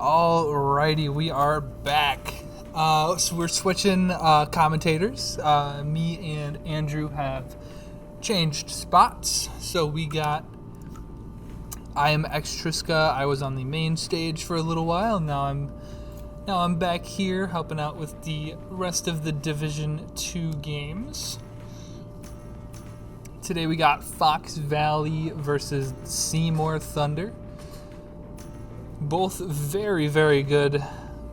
Alrighty, we are back. So we're switching commentators. Me and Andrew have changed spots. So we got I am Extriska. I was on the main stage for a little while. Now I'm back here helping out with the rest of the Division 2 games. Today we got Fox Valley versus Seymour Thunder. Both very, very good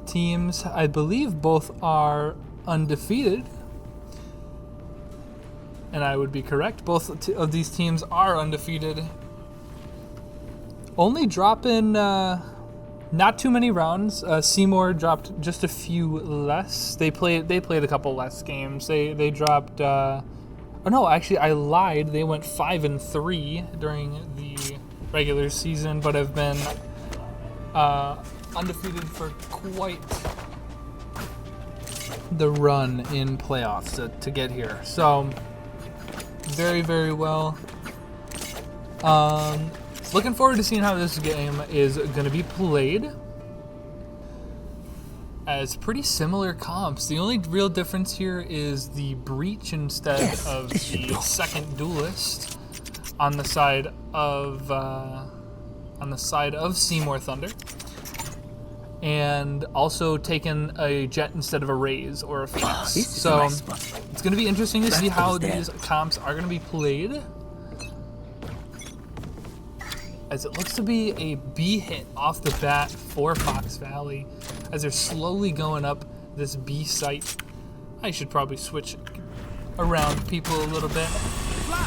teams. I believe both are undefeated. And I would be correct. Both of these teams are undefeated. Only dropping not too many rounds. Seymour dropped just a few less. They played a couple less games. They dropped oh no, actually I lied. They went 5-3 during the regular season, but have been undefeated for quite the run in playoffs to get here. So very, very well. Looking forward to seeing how this game is going to be played. As pretty similar comps. The only real difference here is the breach instead of the second duelist on the side of Seymour Thunder, and also taking a jet instead of a raise or a flex. So it's going to be interesting to see how these comps are going to be played, as it looks to be a B hit off the bat for Fox Valley as they're slowly going up this B site. I should probably switch around people a little bit.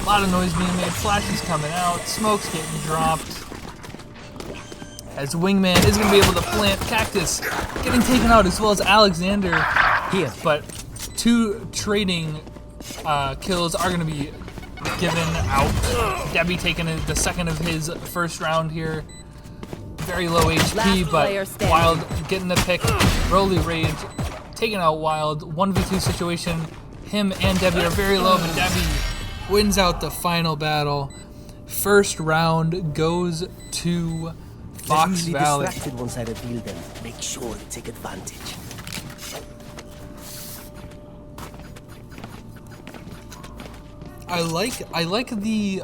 A lot of noise being made, flashes coming out, smoke's getting dropped. As Wingman is going to be able to plant. Cactus getting taken out, as well as Alexander here. But two trading kills are going to be given out. Debbie taking the second of his first round here. Very low HP, but Wild getting the pick. Broly Rage taking out Wild. 1v2 situation. Him and Debbie are very low, but Debbie wins out the final battle. First round goes to Fox Valley. Distracted once I reveal them. Make sure to take advantage. I like the B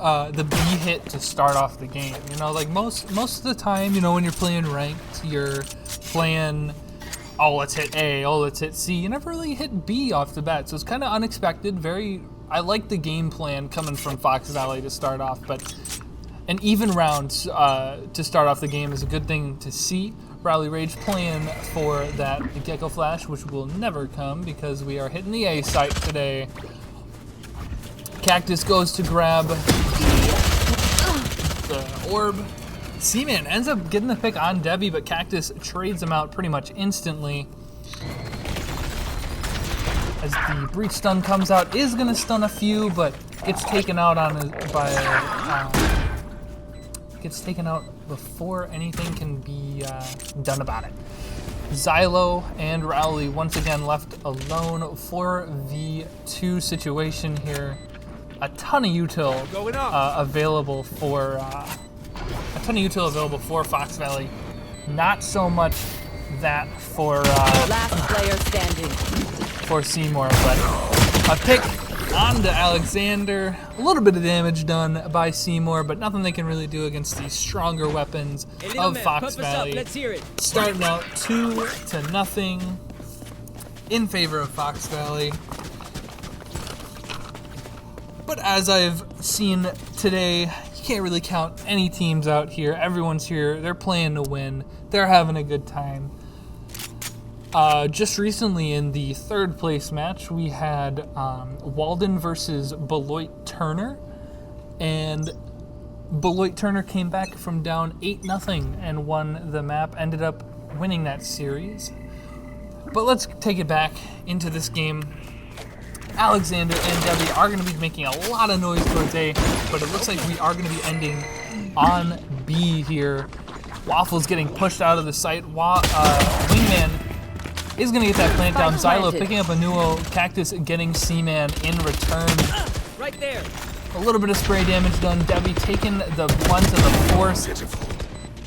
hit to start off the game. You know, like most of the time, you know, when you're playing ranked, you're playing, oh, let's hit A, oh, let's hit C. You never really hit B off the bat, so it's kind of unexpected. I like the game plan coming from Fox Valley to start off, but an even round to start off the game is a good thing to see. Rally Rage playing for that Gecko Flash, which will never come because we are hitting the A site today. Cactus goes to grab the orb. Seaman ends up getting the pick on Debbie, but Cactus trades him out pretty much instantly. As the breach stun comes out, is going to stun a few, but gets taken out gets taken out before anything can be done about it. Xylo and Rowley once again left alone. 4v2 situation here. A ton of util available for Fox Valley. Not so much that for last player standing for Seymour, but a pick onto Alexander. A little bit of damage done by Seymour, but nothing they can really do against the stronger weapons of Fox Valley. Let's hear it. Starting out 2-0 in favor of Fox Valley. But as I've seen today, you can't really count any teams out here. Everyone's here. They're playing to win. They're having a good time. Just recently in the third place match, we had Walden versus Beloit Turner. And Beloit Turner came back from down 8-0 and won the map. Ended up winning that series. But let's take it back into this game. Alexander and Debbie are going to be making a lot of noise towards A, but it looks like we are going to be ending on B here. Waffle's getting pushed out of the site. Wingman is going to get that plant down. Xylo picking up a Nuo. Cactus getting Seaman in return. Right there. A little bit of spray damage done. Debbie taking the brunt of the force.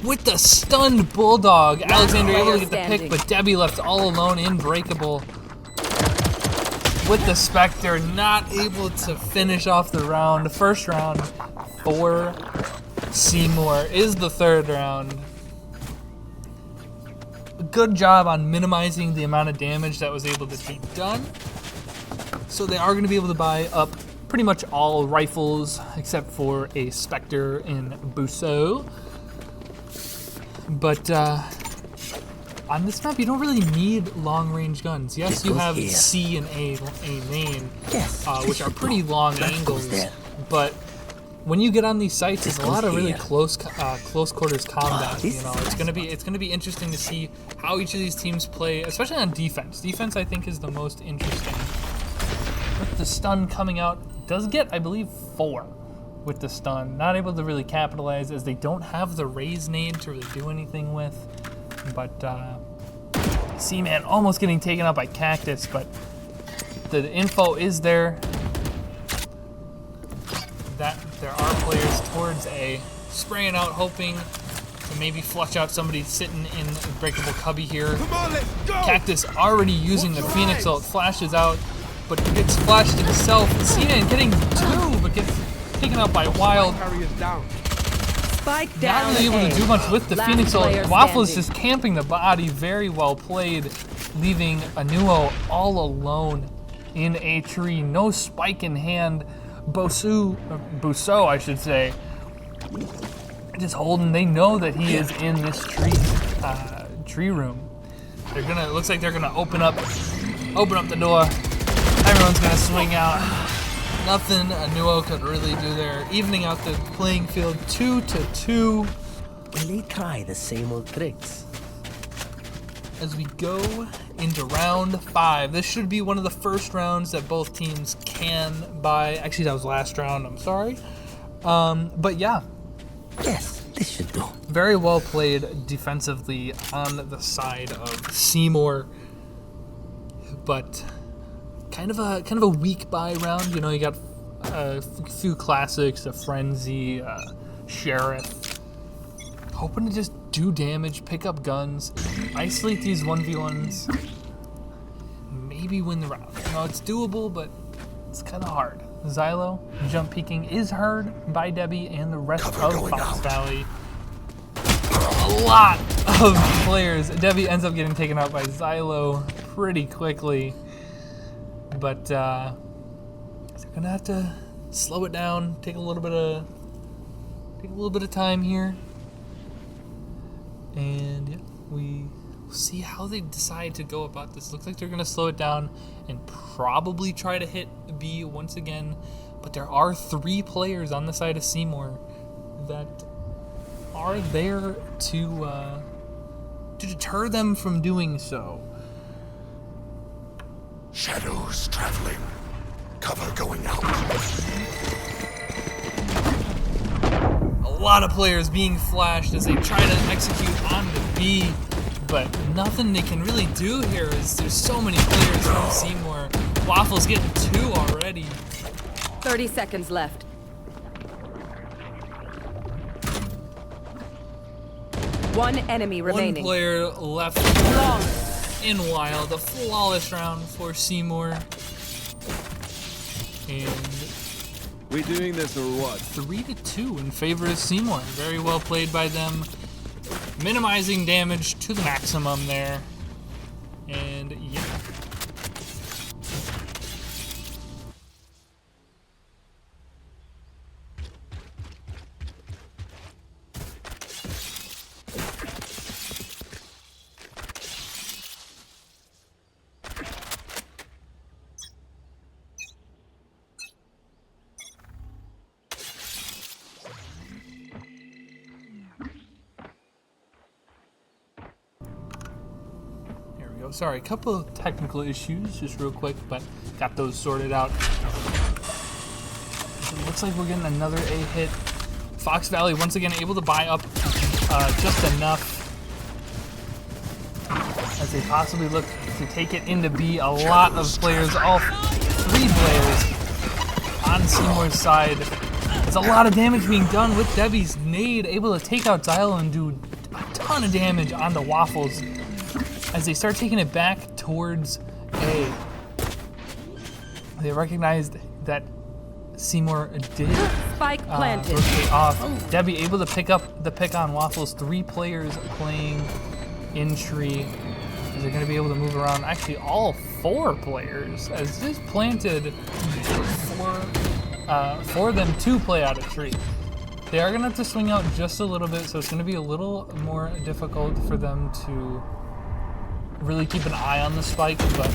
with the stunned Bulldog. Alexander able to get the pick, standing. but Debbie left all alone, unbreakable. With the Spectre, not able to finish off the round. The first round for Seymour is the third round. Good job on minimizing the amount of damage that was able to be done. So they are going to be able to buy up pretty much all rifles except for a Spectre in Busso. But on this map, you don't really need long-range guns. Yes, This you goes have here. C and A main, Yes, which are pretty long that goes angles. there. But when you get on these sites, This it's a lot goes of really here. close quarters combat. this You know, is it's gonna be interesting to see how each of these teams play, especially on defense. Defense, I think, is the most interesting. With the stun coming out, does get, I believe, 4 with the stun. Not able to really capitalize as they don't have the raise nade to really do anything with. But C-Man almost getting taken out by Cactus, but the info is there that there are players towards A, spraying out, hoping to maybe flush out somebody sitting in a breakable cubby here. Cactus already using the Phoenix ult, flashes out, but gets flashed himself. C-Man getting 2, but gets taken out by Wild. Spike down. Not really able to do much with the Last Phoenix ult. player Waffle is standing. just camping the body. Very well played, leaving Anuo all alone in a tree. No spike in hand. Busso, I should say, just holding. They know that he is in this tree room. They're gonna. Looks like they're gonna open up the door. Everyone's gonna swing out. Nothing Anuo could really do there, evening out the playing field 2-2. Will they try the same old tricks? As we go into round 5. This should be one of the first rounds that both teams can buy. Actually, that was last round, I'm sorry. But yeah, Yes, this should do. very well played defensively on the side of Seymour. But kind of a weak buy round. You know, you got a few classics, a Frenzy, Sheriff. Hoping to just do damage, pick up guns, isolate these 1v1s, maybe win the round. You know, it's doable, but it's kind of hard. Xylo, jump peeking is heard by Debbie and the rest of Fox Valley. A lot of players. Debbie ends up getting taken out by Xylo pretty quickly, but they're gonna have to slow it down, take a little bit of time here. And yeah, we'll see how they decide to go about this. Looks like they're gonna slow it down and probably try to hit B once again. But there are 3 players on the side of Seymour that are there to deter them from doing so. Shadows traveling. Cover going out. A lot of players being flashed as they try to execute on the B, but nothing they can really do here as there's so many players from Seymour. Waffle's getting 2 already. 30 seconds left. One enemy remaining. One player left in Wild. A flawless round for Seymour. And We doing this or what? 3-2 in favor of Seymour. Very well played by them. Minimizing damage to the maximum there. And yeah. Sorry, a couple of technical issues, just real quick, but got those sorted out. It looks like we're getting another A hit. Fox Valley once again able to buy up just enough as they possibly look to take it into B. A lot of players, all 3 players on Seymour's side. There's a lot of damage being done with Debbie's nade, able to take out Xylo and do a ton of damage on the Waffles as they start taking it back towards A. They recognized that Seymour did Spike planted. rotate off. Debbie able to pick up the pick on Waffles. 3 players playing in tree. They're going to be able to move around. Actually, all 4 players, as this planted for them to play out of tree. They are going to have to swing out just a little bit, so it's going to be a little more difficult for them to really keep an eye on the spike, but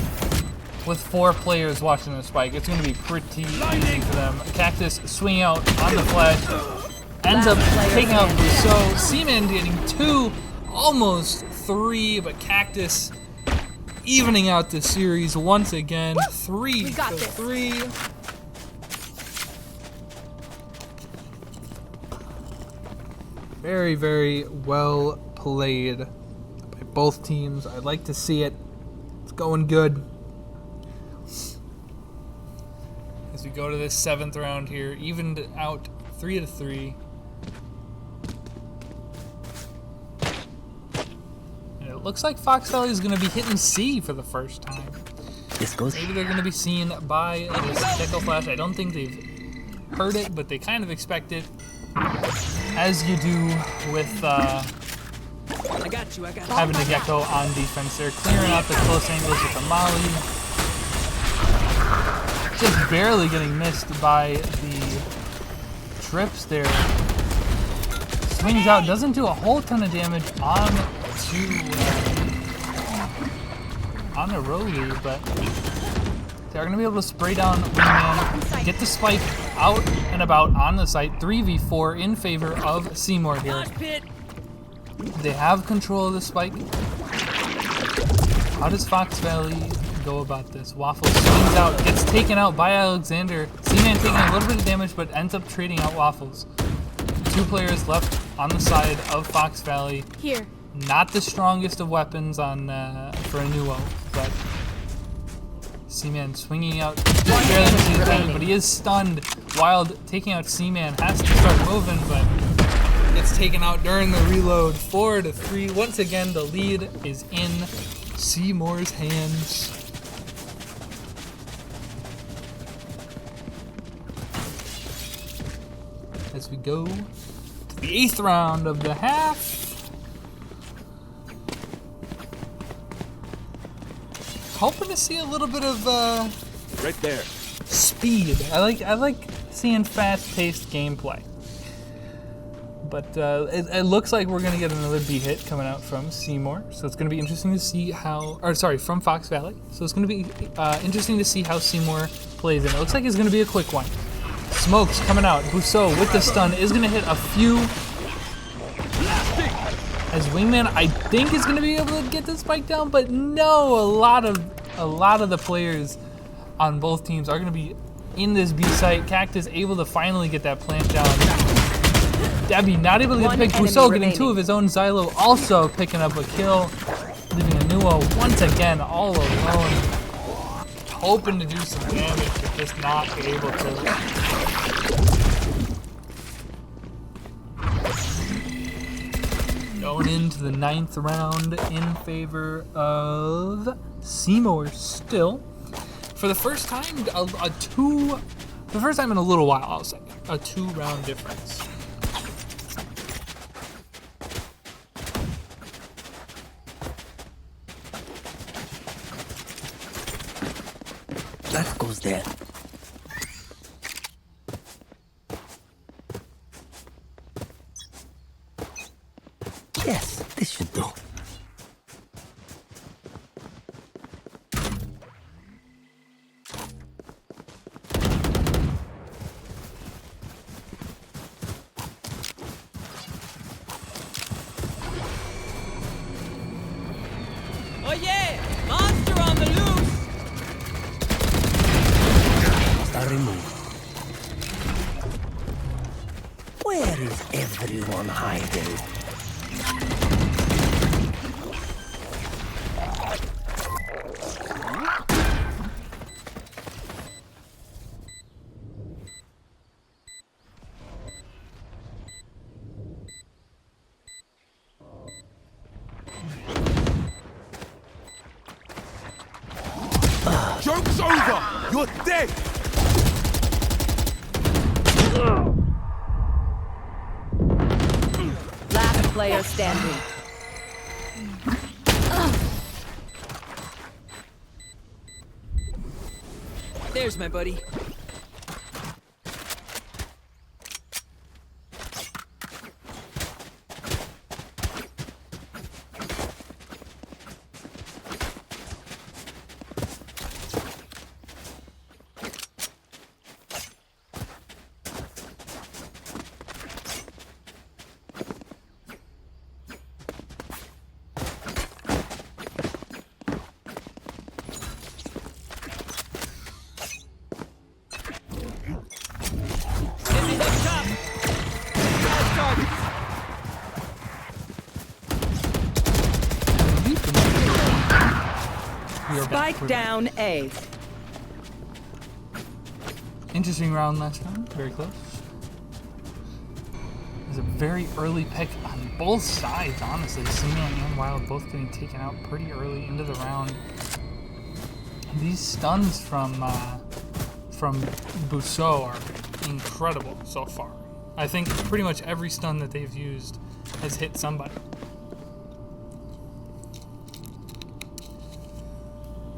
with 4 players watching the spike, it's going to be pretty easy for them. Cactus swinging out on the flash, ends up taking out Rousseau. Seaman getting 2, almost 3, but Cactus evening out the series once again. 3-3. Very, very well played by both teams. I'd like to see it. It's going good. As we go to this 7th round here, evened out 3-3. And it looks like Fox Valley is going to be hitting C for the first time. This goes. Maybe they're going to be seen by this Deco Flash. I don't think they've heard it, but they kind of expect it. As you do with having the Gecko on defense. They're clearing out the close angles with the Molly. Just barely getting missed by the trips there. Swings out, doesn't do a whole ton of damage on the Roly, but they're going to be able to spray down Wingman, get the spike out and about on the site. 3v4 in favor of Seymour here. They have control of the spike. How does Fox Valley go about this? Waffle swings out, gets taken out by Alexander. Seaman taking a little bit of damage, but ends up trading out Waffles. 2 players left on the side of Fox Valley. Here. Not the strongest of weapons on for a Nuo, but Seaman swinging out, barely misses his head, but he is stunned. Wild taking out Seaman, has to start moving, but gets taken out during the reload. 4-3. Once again, the lead is in Seymour's hands. As we go to the 8th round of the half. Hoping to see a little bit of Right there. speed. I like seeing fast-paced gameplay. But it looks like we're gonna get another B hit coming out from Seymour, so it's gonna be interesting to see how. Or sorry, from Fox Valley. So it's gonna be interesting to see how Seymour plays, and it looks like it's gonna be a quick one. Smokes coming out. Busso with the stun is gonna hit a few. As Wingman, I think is gonna be able to get the spike down, but no, a lot of the players on both teams are gonna be in this B site. Cactus able to finally get that plant down. Debbie not able to get the pick. Busso getting 2 of his own. Xylo also picking up a kill, leaving a Nuo once again all alone. Hoping to do some damage, but just not able to. Going into the 9th round in favor of Seymour still. For the first time, the first time in a little while, I'll say, a 2-round difference. That goes there. Yes, this should do. Oh yeah! Monster on the loose! Start removed. Where is everyone hiding? good day! Last player standing. There's my buddy. Enemies up top. Last target. We are back. Spike down A. Interesting round last round. Very close. It was a very early pick on both sides, honestly. Seymour and Wild both getting taken out pretty early into the round. These stuns from WIHSEA are incredible so far. I think pretty much every stun that they've used has hit somebody.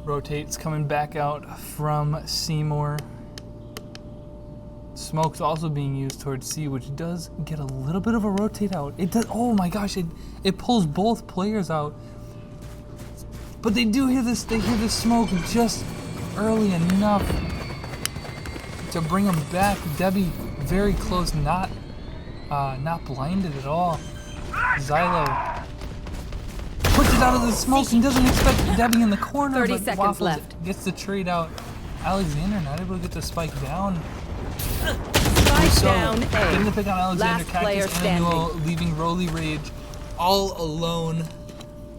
Rotate's coming back out from Seymour. Smoke's also being used towards C, which does get a little bit of a rotate out. It does. Oh my gosh! It pulls both players out. But they do hear this. They hear the smoke just early enough to bring them back. Debbie very close, not blinded at all. Xylo puts it out of the smoke and doesn't expect Debbie in the corner. 30 but seconds Waffles left. gets the trade out. Alexander not able to get the spike down. Spike down Getting the A. pick on Alexander, Last player Cactus, and Anuo, standing. leaving Roly Rage all alone.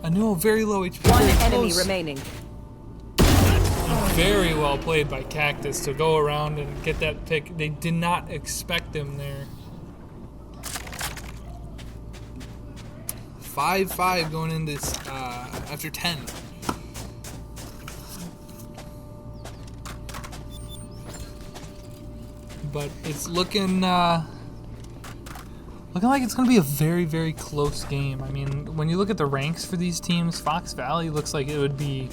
Anuo very low HP. One very enemy close. remaining. Very well played by Cactus to go around and get that pick. They did not expect him there. 5-5 going into this after 10. But it's looking like it's going to be a very, very close game. I mean, when you look at the ranks for these teams, Fox Valley looks like it would be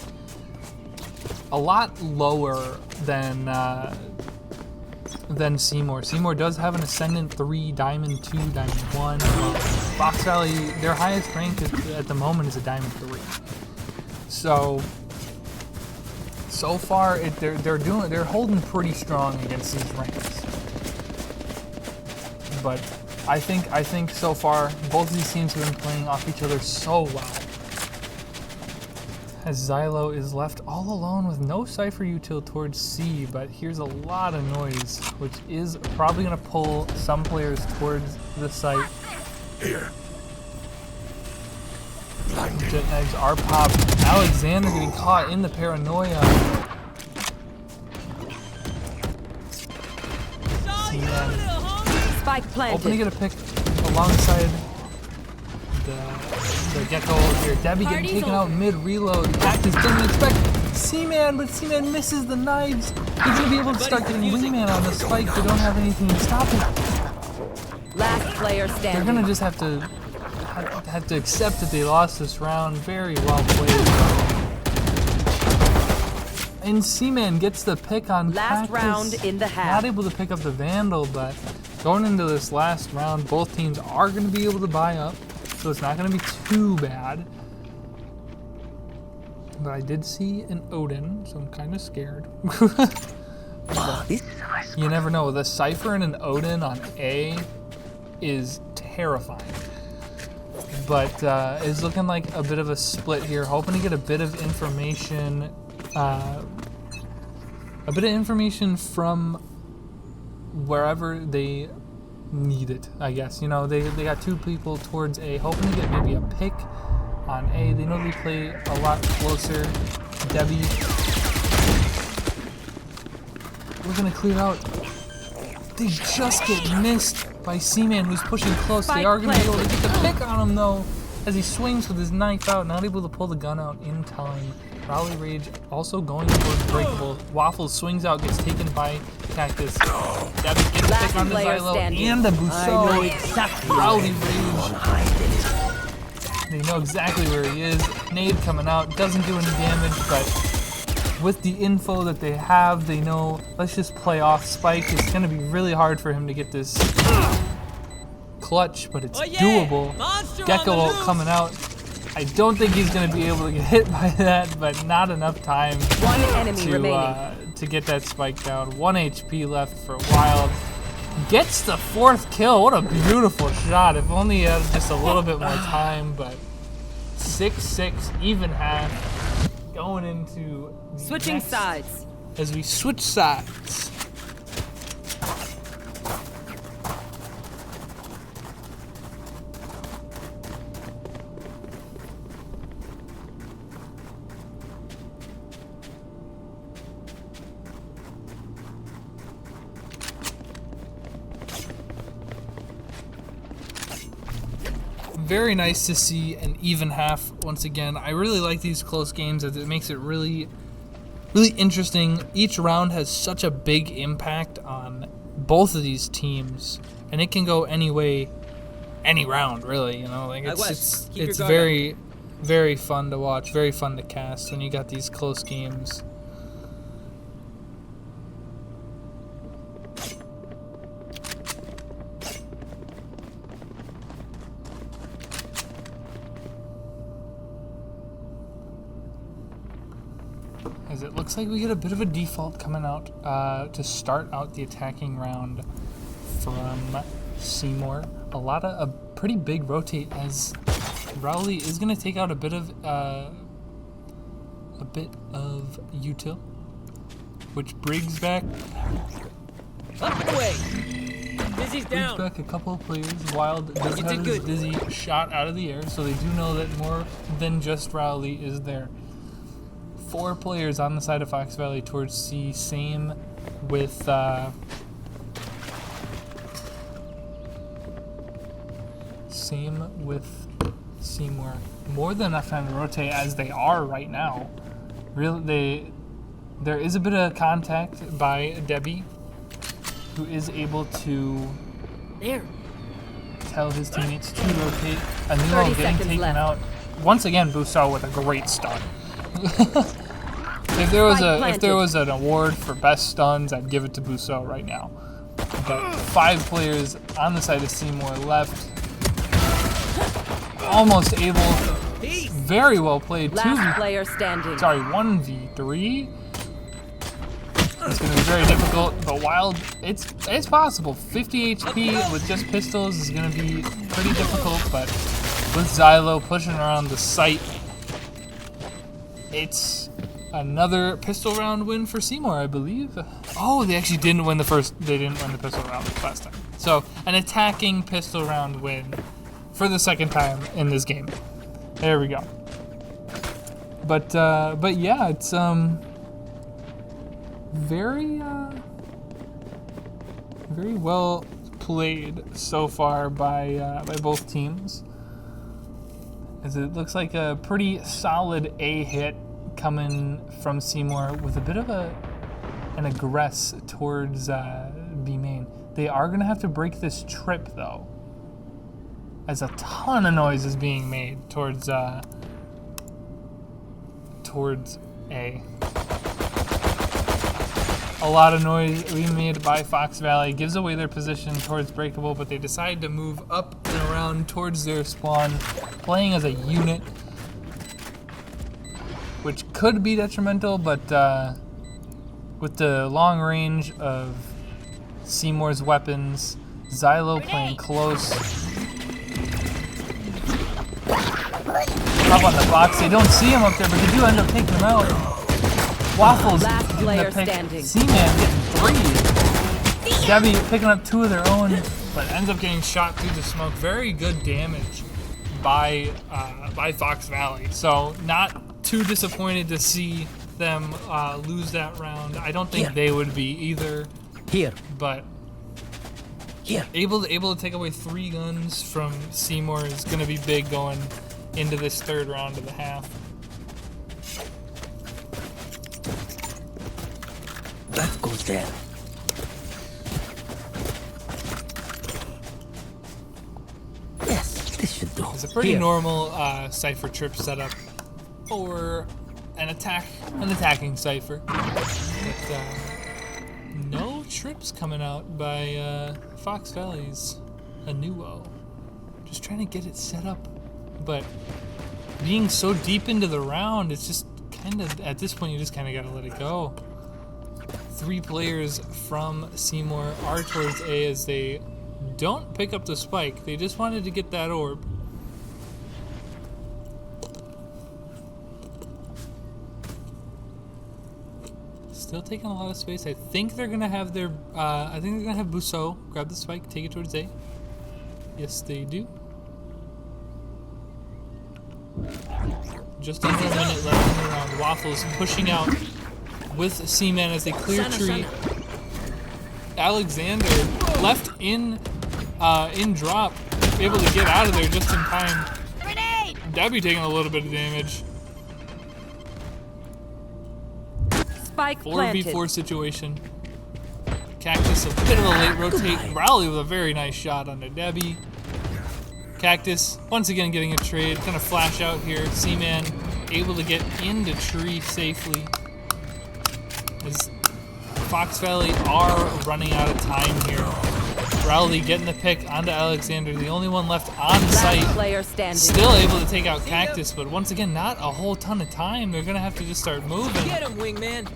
a lot lower than Seymour. Seymour does have an Ascendant 3, Diamond 2, Diamond 1. Fox Valley, their highest rank at the moment is a Diamond 3. So far, they're holding pretty strong against these ranks. But I think so far both of these teams have been playing off each other so well. As Xylo is left all alone with no Cypher util towards C, but here's a lot of noise, which is probably going to pull some players towards the site. Here. Blinded. Jet Eggs are popped. Alexander getting caught in the paranoia. Saw you, little homie. Spike Hoping to planted. get a pick alongside the Gecko here. Debbie getting Party's taken over. out mid-reload. Cactus doesn't expect Seaman, but Seaman misses the knives. He's going to be able to start getting Wingman on the spike. They don't have anything to stop it. Last player They're standing. going to just have to accept that they lost this round. Very well played. And Seaman gets the pick on Last Cactus. round in the half. Not able to pick up the Vandal, but going into this last round, both teams are going to be able to buy up, so it's not going to be too bad. But I did see an Odin, so I'm kind of scared. You never know. The Cypher and an Odin on A is terrifying. But it's looking like a bit of a split here. Hoping to get a bit of information. From wherever they need it, I guess. You know, they got two people towards A, hoping to get maybe a pick on A. They know they play a lot closer. Debbie, we're gonna clear out. They just get missed by Seaman, who's pushing close. They are gonna be able to get the pick on him though, as he swings with his knife out, not able to pull the gun out in time. Rowley Rage also going towards Breakable. Waffles swings out, gets taken by Cactus. Debbie gets a Last pick on the player Xylo standing. and the I know Busou. exactly Rowley where Rage. everyone hiding. They know exactly where he is. Nade coming out, doesn't do any damage, but with the info that they have, they know, let's just play off Spike. It's going to be really hard for him to get this clutch, but it's Oh, yeah. doable. Monster on Gecko the loose. coming out. I don't think he's going to be able to get hit by that, but not enough time One enemy remaining. to get that Spike down. 1 HP left for Wild. Gets the 4th kill. What a beautiful shot. If only he had just a little bit more time, but 6-6, even half. Going into the Switching next- sides. as we switch sides. Very nice to see an even half once again. I really like these close games as it makes it really interesting. Each round has such a big impact on both of these teams, and it can go any way, any round, really. You know, like West, keep your it's guard very, very fun to watch, very fun to cast when you got these close games. As it looks like we get a bit of a default coming out to start out the attacking round from Seymour. A pretty big rotate as Rowley is going to take out a bit of util, which brings back Up and away. Dizzy's brings down. back a couple of players. Wild does You have did his good. Dizzy shot out of the air, so they do know that more than just Rowley is there. 4 players on the side of Fox Valley towards C. Same with Seymour. More than enough time to rotate as they are right now. There is a bit of contact by Debbie, who is able to There. tell his teammates to rotate. Anilo 30 getting seconds taken left. out. Once again, Busou with a great stun. If there was an award for best stuns, I'd give it to Busou right now. But 5 players on the side of Seymour left. Almost able. Peace. Very well played. Last player standing. 1v3. It's going to be very difficult, but Wild, it's possible. 50 HP with just pistols is going to be pretty difficult, but with Xylo pushing around the site, it's another pistol round win for Seymour, I believe. Oh, they actually didn't win the pistol round last time. So, an attacking pistol round win for the second time in this game. There we go. But yeah, it's very well played so far by both teams. As it looks like a pretty solid A hit coming from Seymour with a bit of an aggress towards B main. They are gonna have to break this trip though, as a ton of noise is being made towards A. A lot of noise being made by Fox Valley gives away their position towards Breakable, but they decide to move up and around towards their spawn, playing as a unit, which could be detrimental, but with the long range of Seymour's weapons, Xylo playing close. Up on the box, they don't see him up there, but they do end up taking him out. Waffles Last getting player the pick. standing. C-Man getting 3. Debbie picking up 2 of their own, but ends up getting shot through the smoke. Very good damage by Fox Valley. So not too disappointed to see them lose that round. I don't think they would be either. Here. But able to take away 3 guns from Seymour is going to be big going into this third round of the half. That goes there. Yes, this should do. It's a pretty Here. normal Cypher trip setup for an attacking Cypher. But no trips coming out by Fox Valley's Anuo. Just trying to get it set up, but being so deep into the round, it's just kind of, at this point, you just kind of gotta let it go. 3 players from Seymour are towards A as they don't pick up the spike. They just wanted to get that orb. Still taking a lot of space. I think they're gonna have their, I think they're gonna have Busso grab the spike, take it towards A. Yes, they do. Just under a minute left in the round. Waffles pushing out with C-Man as they clear tree. Alexander left in drop, able to get out of there just in time. Grenade! Debbie taking a little bit of damage. Spike planted. 4v4 situation. Cactus a bit of a late rotate. Rowley with a very nice shot onto Debbie. Cactus once again getting a trade. Gonna flash out here. C-Man able to get into tree safely. As Fox Valley are running out of time here. Rowley getting the pick onto Alexander, the only one left on site. Last player standing. Still able to take out Cactus, but once again, not a whole ton of time. They're gonna have to just start moving. Get him, wingman.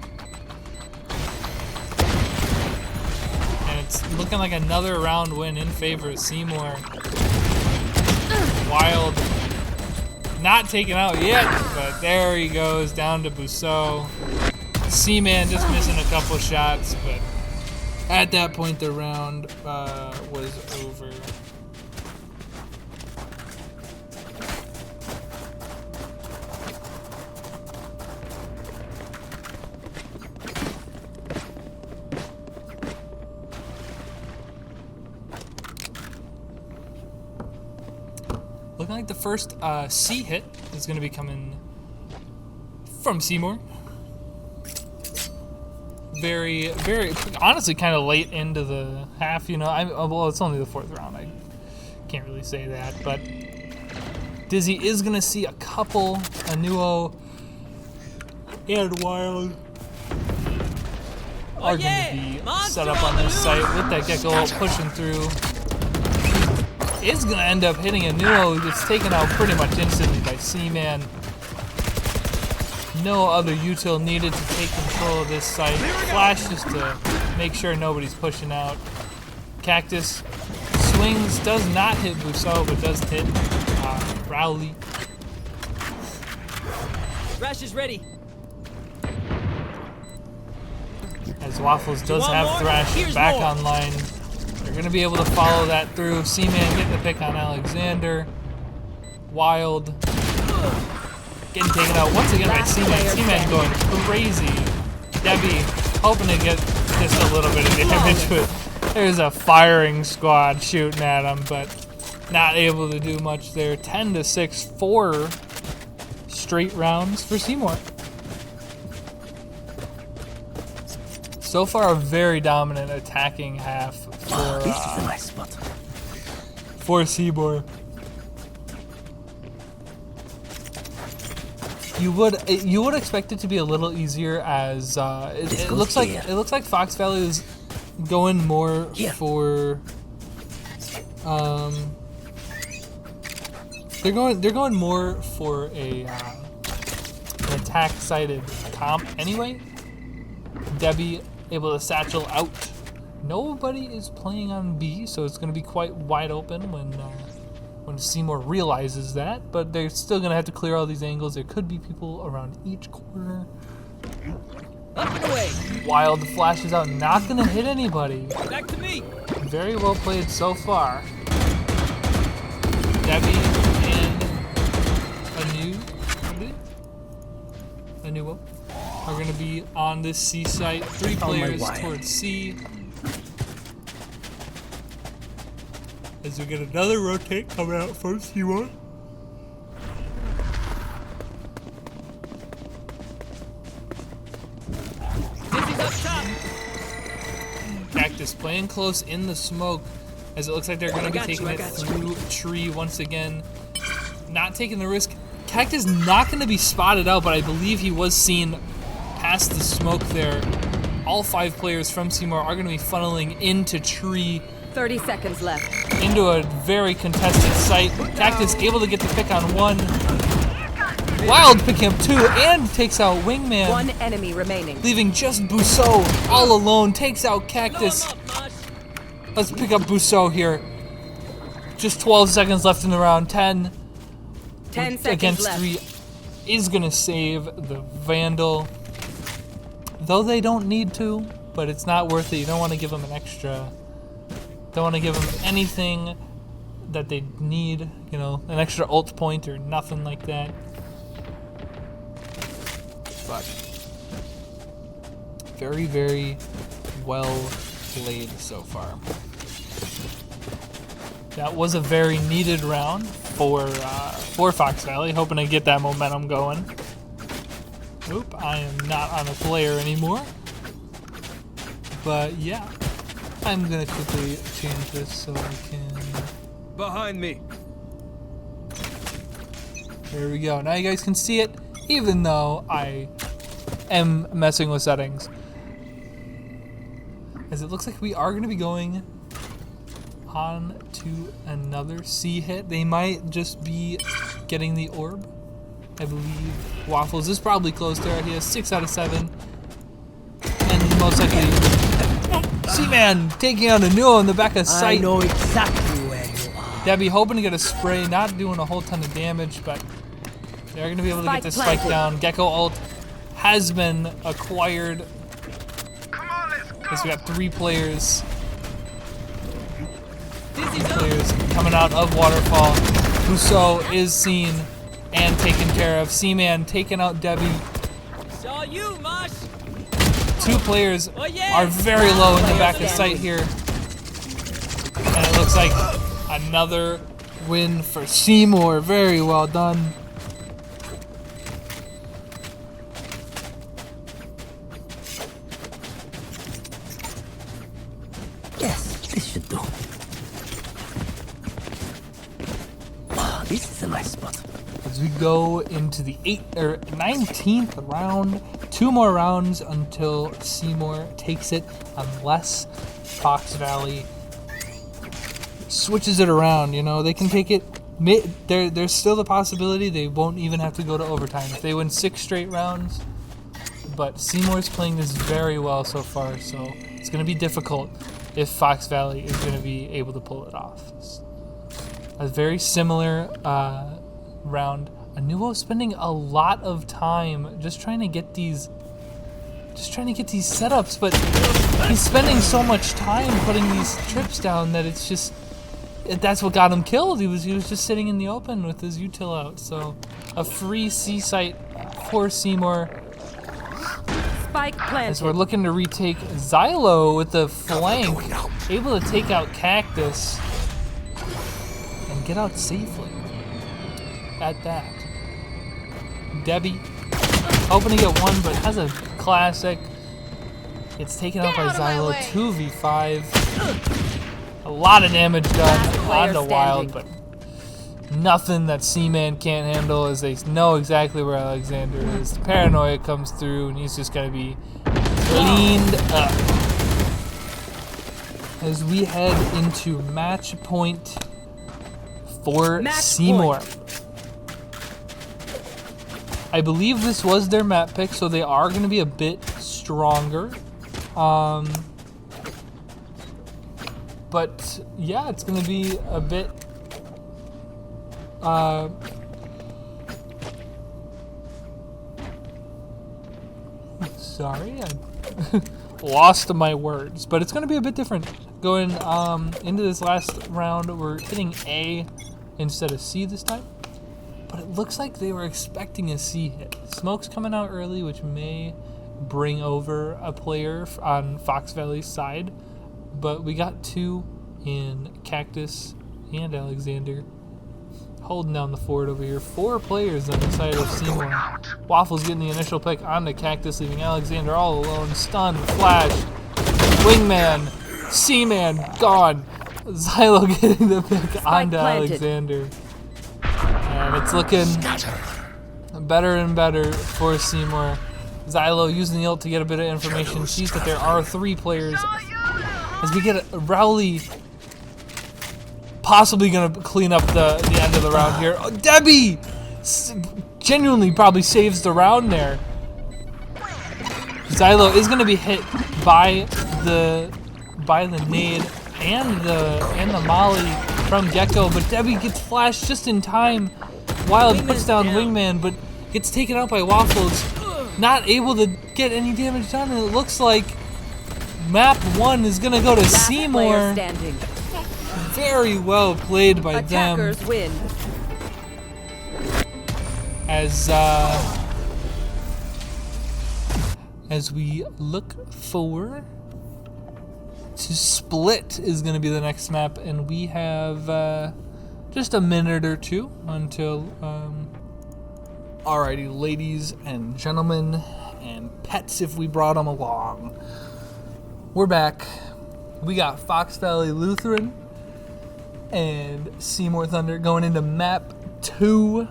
And it's looking like another round win in favor of Seymour. Wild not taken out yet, but there he goes down to Busso. C-Man just missing a couple shots, but at that point the round was over. Looking like the first C hit is going to be coming from Seymour. Very, very, honestly, kind of late into the half. You know, well, it's only the 4th round. I can't really say that, but Dizzy is going to see a couple Anuo and Wild are going to be set up on this site with that Gecko pushing through. Is going to end up hitting a Nuo who gets taken out pretty much instantly by C-Man. No other util needed to take control of this site. Flash just to make sure nobody's pushing out. Cactus swings, does not hit Busso, but does hit Rowley. Thrash is ready. As Waffles does want have more? Thrash Here's back more. online. They're going to be able to follow that through. C-Man getting the pick on Alexander. Wild getting taken out once again by C-Man. C-Man going crazy. Debbie hoping to get just a little bit of damage, but there's a firing squad shooting at him, but not able to do much there. 10-6, 4 straight rounds for Seymour. So far, a very dominant attacking half This is a nice spot. for Seymour. You would expect it to be a little easier, as it looks like Fox Valley is going more for they're going more for an attack sided comp anyway. Debbie able to satchel out. Nobody is playing on B, so it's going to be quite wide open when Seymour realizes that, but they're still going to have to clear all these angles. There could be people around each corner. Up and away. Wild flashes out, not going to hit anybody. Back to me. Very well played so far. Debbie and Anuo are going to be on this C site. 3 players towards C. As we get another rotate coming out from C1. Dizzy's up top. Cactus playing close in the smoke, as it looks like they're going to be taking it through tree once again. Not taking the risk. Cactus not going to be spotted out, but I believe he was seen past the smoke there. All 5 players from Seymour are going to be funneling into tree. 30 seconds left. Into a very contested site. Cactus able to get the pick on 1. Wild picking up 2 and takes out Wingman. 1 enemy remaining. Leaving just Busseau all alone. Takes out Cactus. Let's pick up Busseau here. Just 12 seconds left in the round. 10 seconds against left. 3 is going to save the Vandal. Though they don't need to, but it's not worth it. You don't want to give them an extra. Don't want to give them anything that they need, you know, an extra ult point or nothing like that. But very, very well played so far. That was a very needed round for Fox Valley, hoping to get that momentum going. Oop, I am not on a player anymore. But yeah, I'm gonna quickly change this so I can. Behind me. There we go. Now you guys can see it, even though I am messing with settings. As it looks like we are gonna be going on to another C hit. They might just be getting the orb. I believe Waffles is probably close there. He has 6 out of 7. And most likely C-Man taking out a Nuo in the back of sight. I know exactly where you are. Debbie hoping to get a spray, not doing a whole ton of damage, but they're going to be able to get this spike down. Gecko ult has been acquired. As we got 3 players. 3 players coming out of Waterfall. Busseau is seen and taken care of. C-Man taking out Debbie. Saw you, Mosh. 2 players are very low in the back of sight here. And it looks like another win for Seymour. Very well done. Yes, this should do. Ah, this is a nice spot. As we go into the 19th round, 2 more rounds until Seymour takes it, unless Fox Valley switches it around. You know, they can take it. There's still the possibility they won't even have to go to overtime if they win 6 straight rounds. But Seymour's playing this very well so far, so it's going to be difficult if Fox Valley is going to be able to pull it off. A very similar round. Anuvo spending a lot of time just trying to get these setups, but he's spending so much time putting these trips down that it's just that's what got him killed. He was just sitting in the open with his util out. So a free C site for Seymour. Spike planted. As we're looking to retake Xylo with the flank, able to take out Cactus and get out safely. At that, Debbie hoping to get 1, but has a classic. It's taken out by Xylo. 2v5. A lot of damage done on the Wild, but nothing that C-Man can't handle, as they know exactly where Alexander is. The paranoia comes through, and he's just going to be cleaned up. As we head into match point for Seymour. I believe this was their map pick, so they are going to be a bit stronger. But yeah, it's going to be a bit sorry, I lost my words, but it's going to be a bit different going into this last round. We're hitting A instead of C this time, but it looks like they were expecting a C hit. Smoke's coming out early, which may bring over a player on Fox Valley's side, but we got 2 in Cactus and Alexander holding down the fort over here. 4 players on the side of Seymour. Waffles getting the initial pick on the Cactus, leaving Alexander all alone, stunned, flashed. Wingman Seaman gone. Xylo getting the pick onto planted. Alexander. And it's looking better and better for Seymour. Xylo using the ult to get a bit of information. Sees that there are 3 players. As we get Rowley possibly going to clean up the end of the round here. Oh, Debbie genuinely probably saves the round there. Xylo is going to be hit by the nade and the molly from Gecko, but Debbie gets flashed just in time while he puts down Wingman, but gets taken out by Waffles. Not able to get any damage done, and it looks like map 1 is going to go to Last Seymour. player standing. Very well played by Attackers them. win. As we look forward to Split is going to be the next map, and we have just a minute or two until. Alrighty, ladies and gentlemen, and pets if we brought them along. We're back. We got Fox Valley Lutheran and Seymour Thunder going into map 2.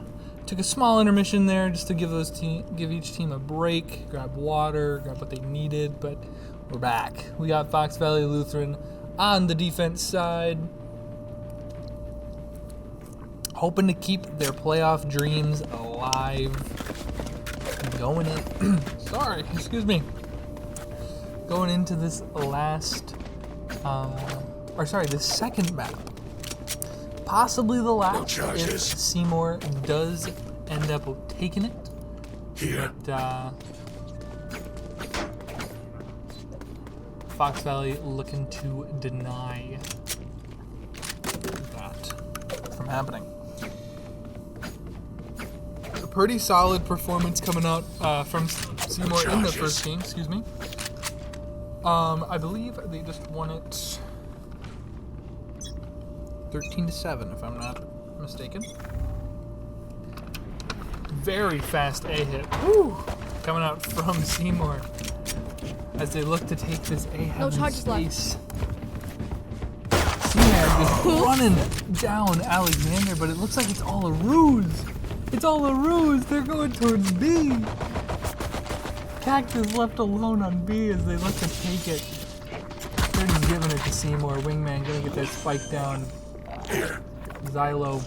Took a small intermission there just to give each team a break, grab water, grab what they needed, but we're back. We got Fox Valley Lutheran on the defense side, hoping to keep their playoff dreams alive. Going in, going into this this second map. Possibly the last if Seymour does end up taking it. Here. But Fox Valley looking to deny that from happening. A pretty solid performance coming out from Seymour in the first game, excuse me. I believe they just won it 13-7, if I'm not mistaken. Very fast A hit. Woo! Coming out from Seymour as they look to take this A heaven space. Seymour is running down Alexander, but it looks like it's all a ruse. It's all a ruse. They're going towards B. Cactus left alone on B as they look to take it. They're just giving it to Seymour. Wingman gonna get that spike down. Xylo is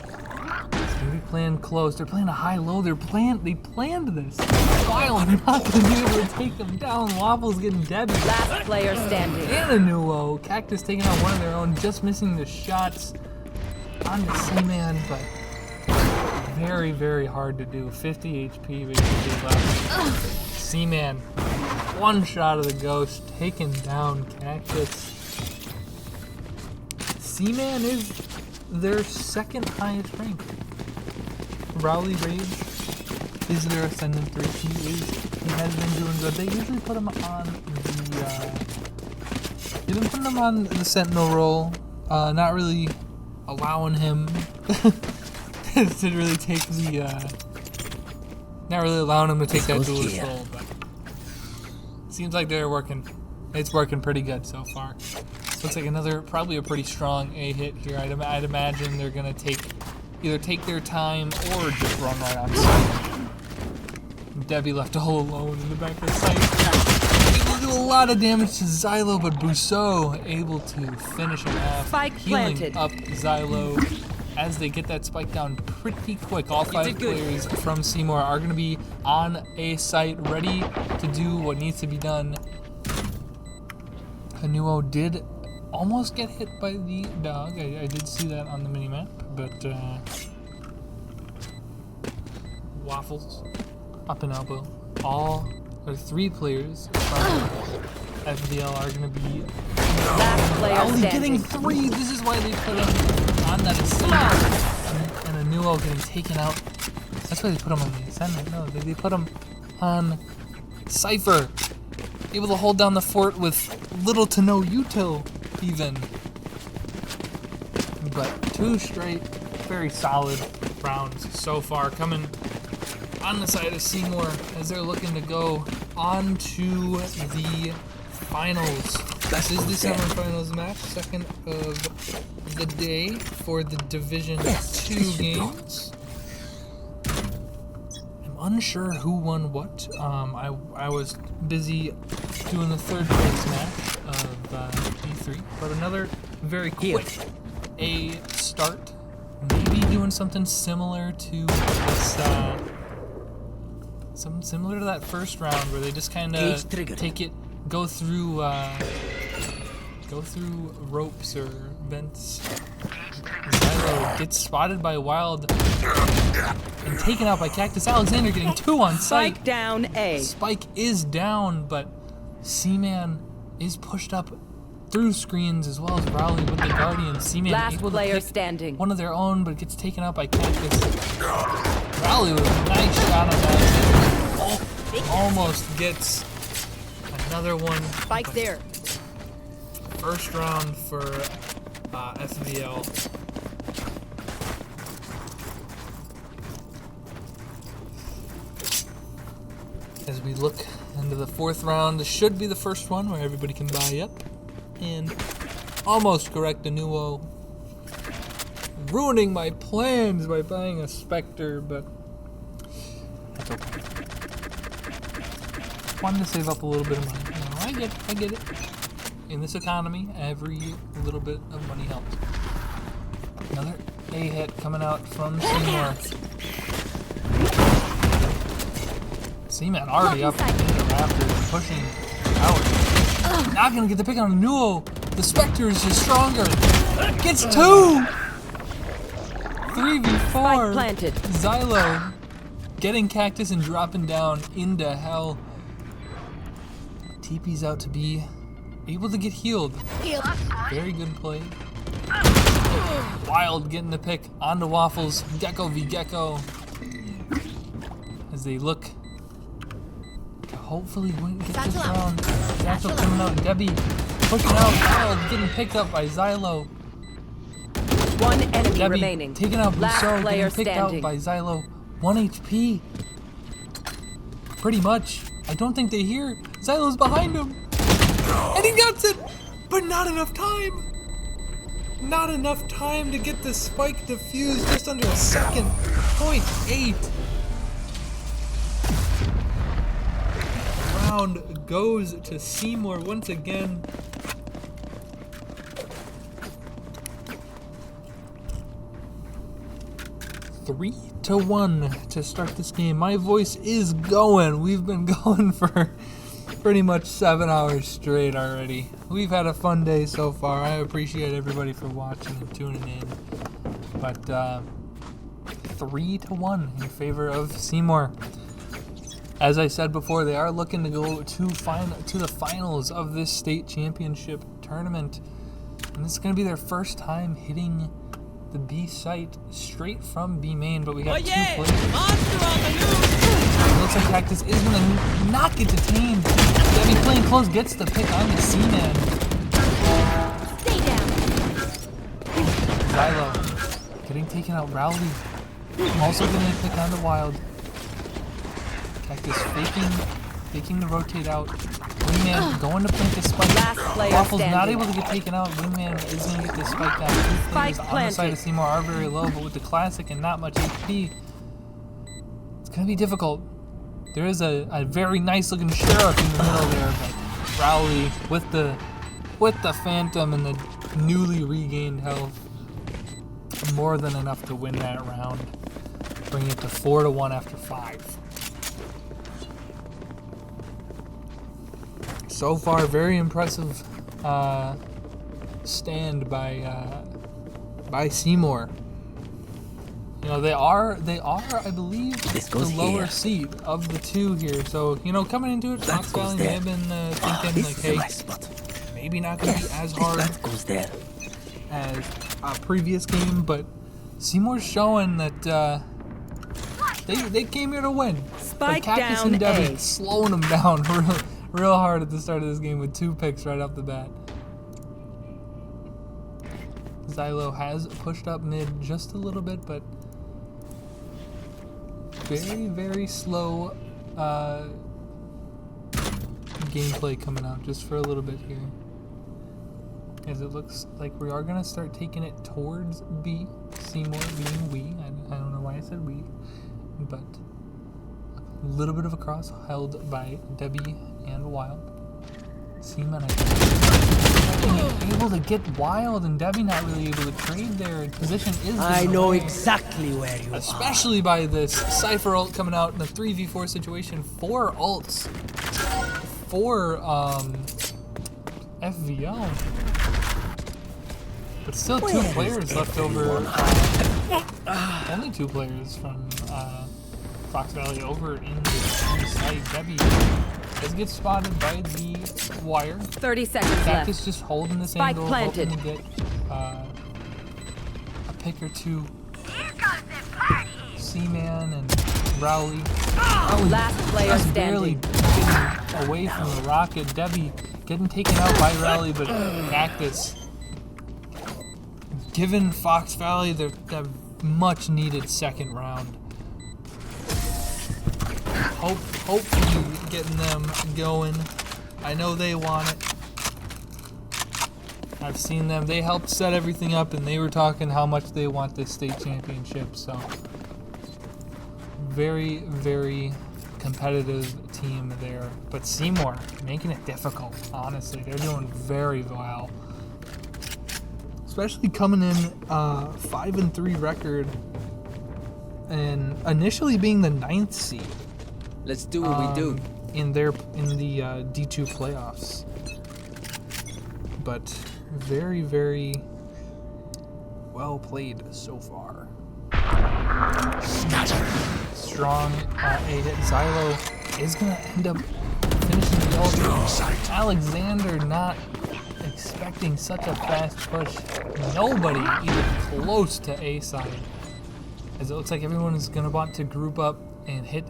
gonna be playing close. They're playing a high-low. They planned this. While they're not gonna be able to take them down. Waffles getting Debbie. Last player standing. And a new low. Cactus taking out one of their own, just missing the shots on the Seaman, but very, very hard to do. 50 HP basically left. Seaman, one shot of the ghost, taking down Cactus. Seaman is their second highest rank. Rowley Rage is their Ascendant 3. He has been doing good. They usually put him on they've been putting him on the Sentinel role, not really allowing him to really take not really allowing him to take that duelist role, but seems like they're working. It's working pretty good so far. Looks like probably a pretty strong A hit here. I'd imagine they're gonna either take their time or just run right on site. Debbie left all alone in the back of the site. Able to do a lot of damage to Xylo, but Bousseau able to finish him off. Spike healing planted. up Xylo as they get that spike down pretty quick. All 5 players from Seymour are gonna be on a site ready to do what needs to be done. Hanuo did almost get hit by the dog. I did see that on the minimap, but Waffles up and elbow. All 3 players from FVL are going to be Last player only standing. getting 3. This is why they put him on that ascendant, and Hanuo getting taken out. That's why they put him on the ascendant. No, they put him on Cypher. Able to hold down the fort with little to no util, even. But 2 straight, very solid rounds so far, coming on the side of Seymour as they're looking to go on to the finals. This is the semifinals match, second of the day for the Division 2 games. I'm unsure who won what. I was busy doing the third place match of E3, but another very quick A start. Maybe doing something similar to this, something similar to that first round where they just kind of take it, go through ropes or vents. Zylo gets spotted by Wild and taken out by Cactus. Alexander getting 2 on site. Spike down A. Spike is down, but Seaman is pushed up through screens as well as Rowley with the Guardian. Seaman Last able to player pick standing. one of their own, but gets taken out by Cactus. Rowley with a nice shot on that. Almost gets another one. Spike there. First round for FVL. As we look into the fourth round, this should be the first one where everybody can buy up and almost correct a Nuo. Ruining my plans by buying a Spectre, but that's okay. Wanted to save up a little bit of money. You know, I get it. In this economy, every little bit of money helps. Another A hit coming out from Seymour. Seaman already up in the rafters, pushing out. Not gonna get the pick on Nuo. The Spectre is just stronger. Gets 2! 3v4. Planted. Zylo getting Cactus and dropping down into hell. TP's out to be able to get healed. Very good play. Wild getting the pick onto Waffles. Gecko v Gecko. As they look to hopefully get this round. Satchel coming out. Debbie pushing out. Wild getting picked up by Zylo. One enemy Debbie remaining. taking out Last Busso, player getting picked standing. out by Zylo. 1 HP. Pretty much. I don't think they hear. Zylo's behind him. And he gets it! But not enough time! Not enough time to get the spike defused, just under a second. 0.8. Round goes to Seymour once again. Three to 1 to start this game. My voice is going. We've been going for pretty much 7 hours straight already. We've had a fun day so far. I appreciate everybody for watching and tuning in. But 3 to 1 in favor of Seymour. As I said before, they are looking to go to the finals of this state championship tournament. And this is going to be their first time hitting the B site straight from B main, but we got 2 players. Monster on the loose! Looks like Cactus is gonna not get detained. Debbie playing close gets the pick on the Seaman. Stay down. Zylo getting taken out. Rowley also getting a pick on the Wild. Cactus faking the rotate out. Wingman going to plant the spike. Last player Waffles not standing. able to get taken out. Wingman is going to get the spike down. 2 players Spike on the side planted. of Seymour are very low, but with the classic and not much HP, it's going to be difficult. There is a very nice looking Sheriff in the middle there, but Rowley with the Phantom and the newly regained health, more than enough to win that round, bringing it to 4 to 1 after 5. So far, very impressive stand by Seymour. You know, they are, I believe, This the goes lower here. seed of the 2 here. So, you know, coming into it, That Fox goes Valley may there. have been thinking, This like, is hey, my spot. maybe not going to be as hard That goes there. as a previous game, but Seymour's showing that they came here to win. Spike but Cactus down and Debbie A. slowing them down real hard at the start of this game with 2 picks right off the bat. Zylo has pushed up mid just a little bit, but very, very slow gameplay coming out just for a little bit here. as it looks like we are going to start taking it towards B. Seymour being we. I don't know why I said we, but a little bit of a cross held by Debbie and Wild. Seaman, I think, able to get Wild, and Debbie not really able to trade there. Position is I know away, exactly where you especially by this Cypher ult coming out in a 3v4 situation. 4 ults for FVL, but still 2 players left over. Only 2 players from Fox Valley over in the site. Debbie does get spotted by the wire. 30 seconds Cactus left. just holding this Spike angle, planted. hoping to get a pick or 2. Seaman and Rowley. Last player Just barely standing. getting away from the rocket. Debbie getting taken out by Rowley, but Cactus giving Fox Valley their much needed second round. Hopefully getting them going. I know they want it. I've seen them. They helped set everything up, and they were talking how much they want this state championship. So very, very competitive team there. But Seymour making it difficult. Honestly, they're doing very well. Especially coming in 5-3 record, and initially being the 9th seed. Let's do what we do. In the D2 playoffs. But very, very well played so far. Strong A hit. Xylo is gonna end up finishing the ult. Alexander not expecting such a fast push. Nobody even close to A side. As it looks like everyone is gonna want to group up and hit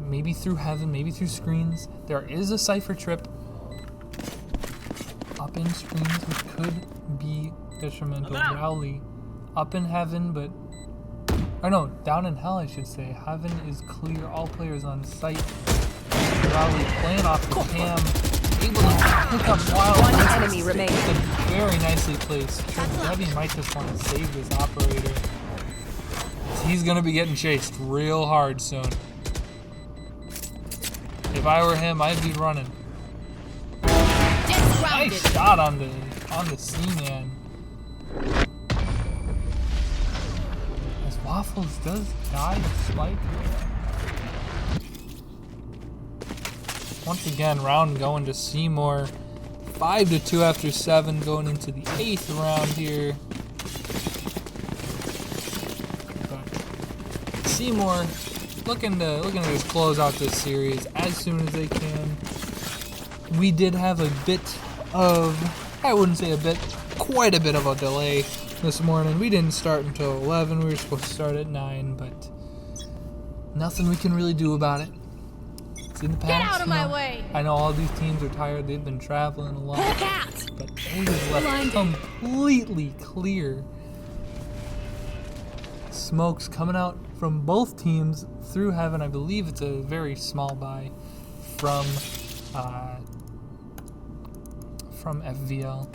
maybe through heaven, maybe through screens. There is a Cypher trip up in screens, which could be detrimental. Rowley up in heaven, but or no, down in hell I should say. Heaven is clear, all players on site. Rowley playing off the cam, able to pick up Wild. One enemy remaining. Very nicely placed. Debbie might just want to save this operator. He's gonna be getting chased real hard soon. If I were him, I'd be running. Nice shot on the Seaman. As Waffles does die to Spike. Once again, round going to Seymour. 5-2 after 7, going into the 8th round here. But Seymour looking to just close out this series as soon as they can. We did have a bit of, I wouldn't say a bit, quite a bit of a delay this morning. We didn't start until 11. We were supposed to start at 9, but nothing we can really do about it. It's in the past. Get out of my way! I know all these teams are tired. They've been traveling a lot. But A is left completely clear. Smokes coming out from both teams through heaven. I believe it's a very small buy from FVL.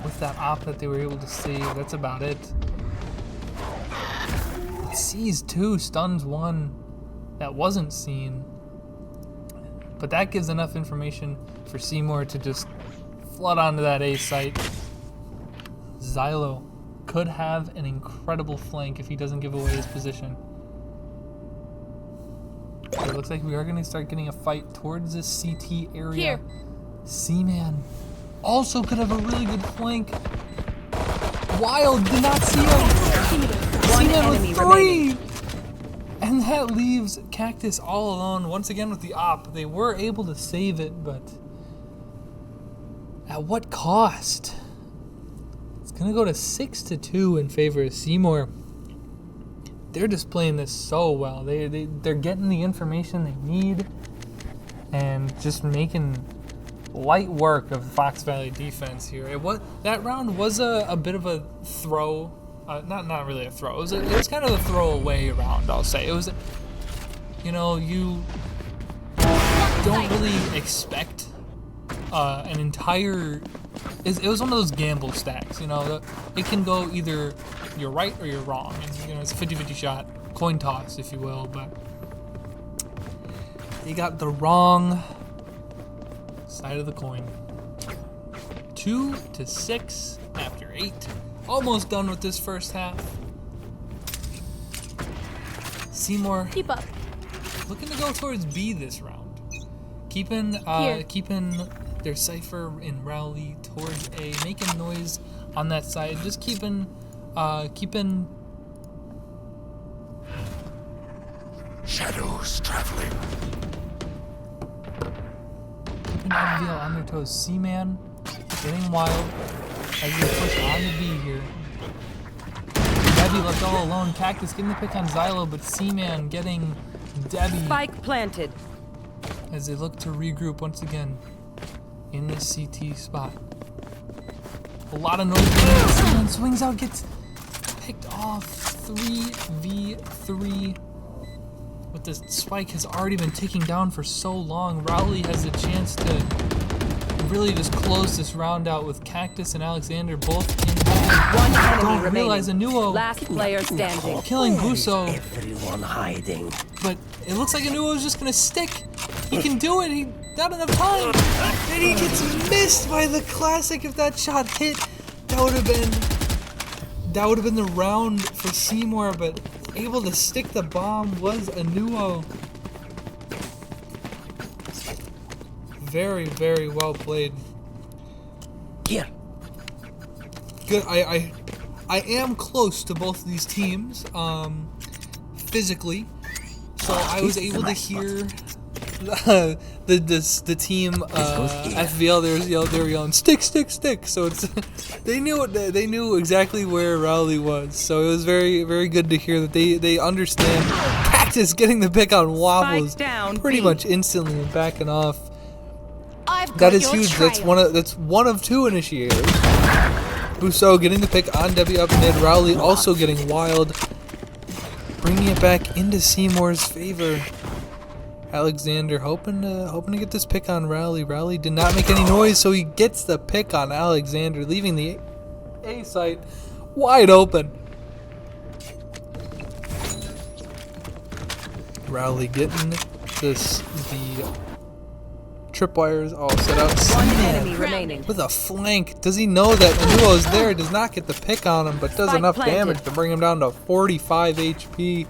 With that op that they were able to save, that's about it. It sees 2, stuns 1 that wasn't seen. But that gives enough information for Seymour to just flood onto that A site. Xylo could have an incredible flank if he doesn't give away his position. So it looks like we are going to start getting a fight towards this CT area. Here. Seaman also could have a really good flank. Wild did not see him. One Seaman enemy with 3! remaining. And that leaves Cactus all alone. Once again with the op. They were able to save it, but at what cost? It's going to go to 6-2 in favor of Seymour. They're just playing this so well. They're getting the information they need and just making light work of Fox Valley defense here. That round was a bit of a throw. Not really a throw. It was kind of a throwaway round, I'll say. It was, you don't really expect an entire it was one of those gamble stacks, you know. It can go either you're right or you're wrong. And, you know, it's a 50-50 shot, coin toss, if you will. But they got the wrong side of the coin. 2-6 after 8. Almost done with this first half. Seymour Keep up. looking to go towards B this round. Keeping their Cypher and Rowley towards A, making noise on that side, just keeping Shadows traveling. FVL on their toes. C-Man getting wild as we push on to B here. Debbie left all alone. Cactus getting the pick on Xylo, but C-Man getting Debbie Spike planted. as they look to regroup once again in this CT spot. A lot of noise. C-Man swings out, gets picked off. 3v3. But the spike has already been taken down for so long. Rowley has a chance to really just close this round out with Cactus and Alexander both in. One enemy Don't remaining. realize Anuo Last player standing. killing Buso. Everyone hiding. But it looks like Anuo is just gonna stick. He can do it. He not enough time, and he gets missed by the classic. If that shot hit, that would have been the round for Seymour. But able to stick the bomb was Anuo. Very, very well played. Here. Good. I am close to both of these teams, physically, so I was able to hear the team FVL. They were yelling stick, stick, stick. So it's they knew exactly where Rowley was. So it was very, very good to hear that they understand. Cactus getting the pick on Waffles Spike down, pretty B. much instantly and backing off. I've got That is your huge. trail. That's one of 2 initiators. Buso getting the pick on Debbie up mid. Rowley also getting wild, bringing it back into Seymour's favor. Alexander hoping to get this pick on Rowley. Rowley did not make any noise, so he gets the pick on Alexander, leaving the A site wide open. Rowley getting the tripwires all set up. One C-Man enemy remaining. with a flank. Does he know that Anuo's there? Does not get the pick on him, but does Spike enough planted. damage to bring him down to 45 HP.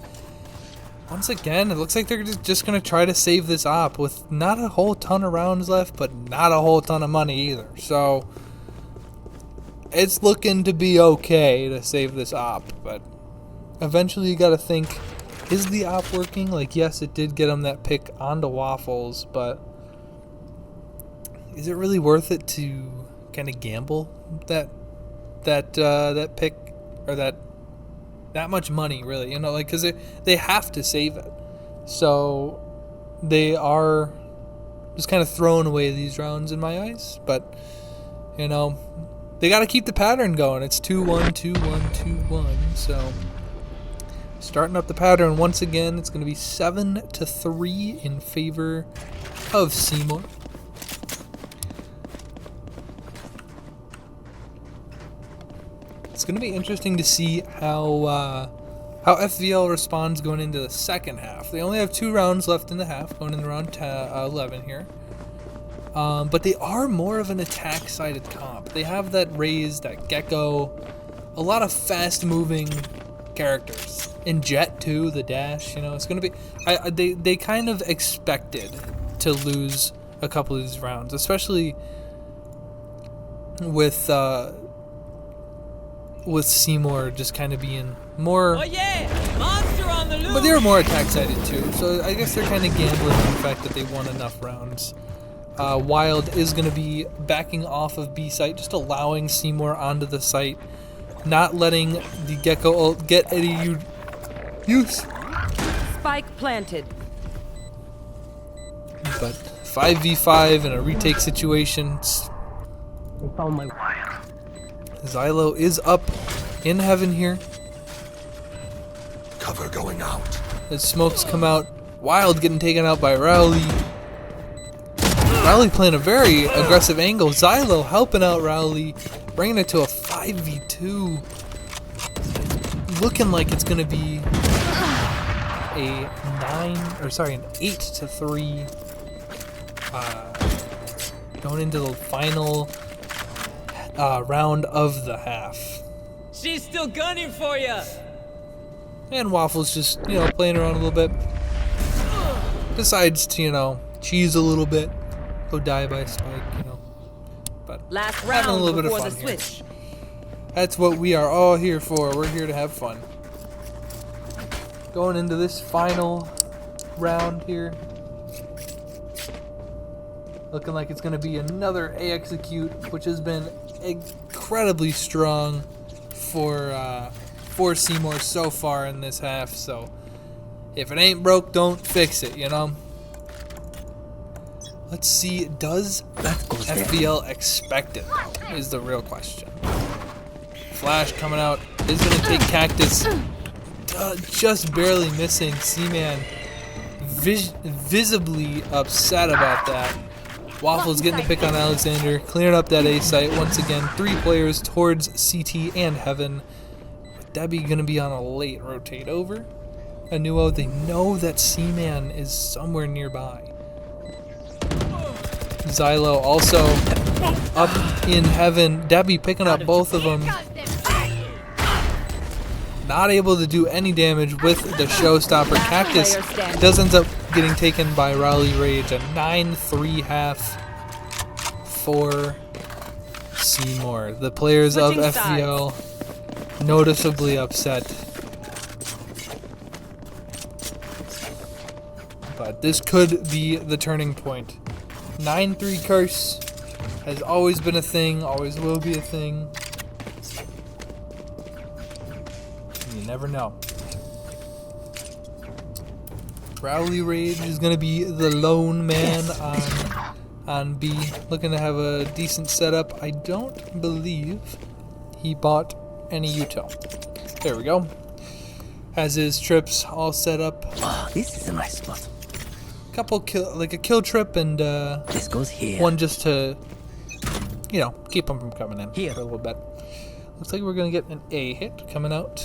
Once again, it looks like they're just going to try to save this op with not a whole ton of rounds left, but not a whole ton of money either. So it's looking to be okay to save this op, but eventually you got to think, is the op working? Like, yes, it did get him that pick onto Waffles, but is it really worth it to kind of gamble that pick or that much money, really? You know, like, because they have to save it, so they are just kind of throwing away these rounds in my eyes. But you know, they got to keep the pattern going. It's 2-1, 2-1, 2-1. So starting up the pattern once again. It's going to be 7-3 in favor of Seymour. It's going to be interesting to see how FVL responds going into the second half. They only have 2 rounds left in the half, going in round 11 here. But they are more of an attack-sided comp. They have that Raze, that Gecko, a lot of fast-moving characters. And Jet too, the dash. You know, it's going to be. They kind of expected to lose a couple of these rounds, especially with Seymour just kind of being more. Oh yeah! Monster on the loose! But they were more attack-sided too, so I guess they're kind of gambling on the fact that they won enough rounds. Wild is going to be backing off of B site, just allowing Seymour onto the site, not letting the Gecko ult get any use. Spike planted. But 5v5 in a retake situation. They found my wire. Xylo is up in heaven here. Cover going out. As smokes come out, Wild getting taken out by Rowley. Rowley playing a very aggressive angle. Xylo helping out Rowley, bringing it to a 5v2. Looking like it's going to be an 8-3 going into the final round of the half. She's still gunning for you. And Waffle's just, playing around a little bit. Decides to, cheese a little bit. Go die by a spike, But Last having round a little bit of before fun the here. switch. That's what we are all here for. We're here to have fun. Going into this final round here. Looking like it's going to be another A execute, which has been incredibly strong for Seymour so far in this half. So if it ain't broke, don't fix it, Let's see, does FVL expect it? Is the real question. Flash coming out is going to take Cactus. Just barely missing. Seaman visibly upset about that. Waffle's getting the pick on Alexander, clearing up that A site. Once again, 3 players towards CT and Heaven. With Debbie going to be on a late rotate over. Anuo, they know that Seaman is somewhere nearby. Xylo also up in Heaven. Debbie picking up both of them. Not able to do any damage with the showstopper. Cactus does end up getting taken by Rowley Rage. A 9-3 half for Seymour. The players of FVL noticeably upset. But this could be the turning point. 9-3 curse has always been a thing, always will be a thing. You never know. Rowley Rage is going to be the lone man on B. Looking to have a decent setup. I don't believe he bought any util. There we go. Has his trips all set up. Oh, this is a nice spot. Couple a kill trip and This goes here. one just to, keep him from coming in Here. for a little bit. Looks like we're going to get an A hit coming out